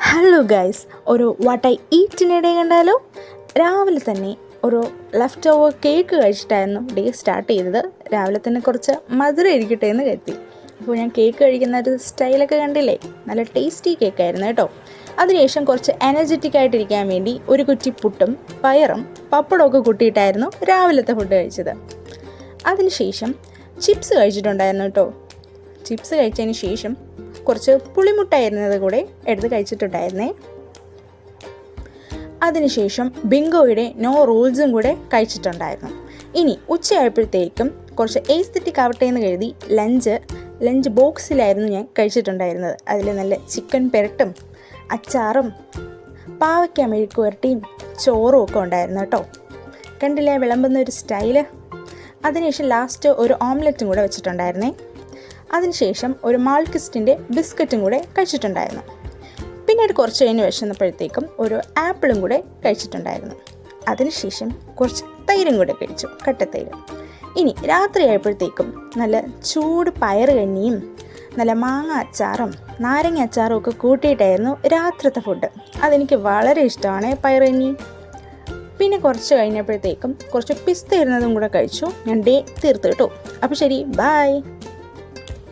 Hello guys, ഒരു what I ഈറ്റിനിടെ കണ്ടാലോ. രാവിലെ തന്നെ ഒരു ലെഫ്റ്റ് ഓവർ കേക്ക് കഴിച്ചിട്ടായിരുന്നു ഡേ സ്റ്റാർട്ട് ചെയ്തത്. രാവിലെ തന്നെ കുറച്ച് മധുരം ഇരിക്കട്ടെ എന്ന് കരുതി. അപ്പോൾ ഞാൻ കേക്ക് കഴിക്കുന്ന ഒരു സ്റ്റൈലൊക്കെ കണ്ടില്ലേ, നല്ല ടേസ്റ്റി കേക്കായിരുന്നു കേട്ടോ. അതിനുശേഷം കുറച്ച് എനർജറ്റിക് ആയിട്ടിരിക്കാൻ വേണ്ടി ഒരു കുറ്റി പുട്ടും പയറും പപ്പടമൊക്കെ കൂട്ടിയിട്ടായിരുന്നു രാവിലത്തെ ഫുഡ് കഴിച്ചത്. അതിനുശേഷം ചിപ്സ് കഴിച്ചിട്ടുണ്ടായിരുന്നു കേട്ടോ. ചിപ്സ് കഴിച്ചതിന് ശേഷം കുറച്ച് പുളിമുട്ടായിരുന്നത് കൂടെ എടുത്ത് കഴിച്ചിട്ടുണ്ടായിരുന്നേ. അതിനുശേഷം ബിങ്കോയുടെ നോ റൂൾസും കൂടെ കഴിച്ചിട്ടുണ്ടായിരുന്നു. ഇനി ഉച്ചയായപ്പോഴത്തേക്കും കുറച്ച് എസ്തെറ്റിക് ആവട്ടെ എന്ന് കരുതി ലഞ്ച് ബോക്സിലായിരുന്നു ഞാൻ കഴിച്ചിട്ടുണ്ടായിരുന്നത്. അതിൽ നല്ല ചിക്കൻ പെരട്ടും അച്ചാറും പാവയ്ക്ക മെഴുക്ക് പുരട്ടിയും ചോറും ഒക്കെ ഉണ്ടായിരുന്നു കേട്ടോ. കണ്ടില്ലേ വിളമ്പുന്ന ഒരു സ്റ്റൈല്. അതിനുശേഷം ലാസ്റ്റ് ഒരു ഓംലെറ്റും കൂടെ വെച്ചിട്ടുണ്ടായിരുന്നേ. അതിനുശേഷം ഒരു മാൾക്കിസ്റ്റിൻ്റെ ബിസ്ക്കറ്റും കൂടെ കഴിച്ചിട്ടുണ്ടായിരുന്നു. പിന്നീട് കുറച്ച് കഴിഞ്ഞ് വിശന്നപ്പോഴത്തേക്കും ഒരു ആപ്പിളും കൂടെ കഴിച്ചിട്ടുണ്ടായിരുന്നു. അതിനുശേഷം കുറച്ച് തൈരും കൂടെ കഴിച്ചു, കട്ടത്തൈര്. ഇനി രാത്രി ആയപ്പോഴത്തേക്കും നല്ല ചൂട് പയറ് കഞ്ഞിയും നല്ല മാങ്ങ അച്ചാറും നാരങ്ങ അച്ചാറും ഒക്കെ കൂട്ടിയിട്ടായിരുന്നു രാത്രിത്തെ ഫുഡ്. അതെനിക്ക് വളരെ ഇഷ്ടമാണ് പയറ് കഞ്ഞി. പിന്നെ കുറച്ച് കഴിഞ്ഞപ്പോഴത്തേക്കും കുറച്ച് പിസ്ത ഇരുന്നതും കൂടെ കഴിച്ചു. ഞാൻ ഡേ തീർത്തു കേട്ടോ. അപ്പോൾ ശരി, ബൈ.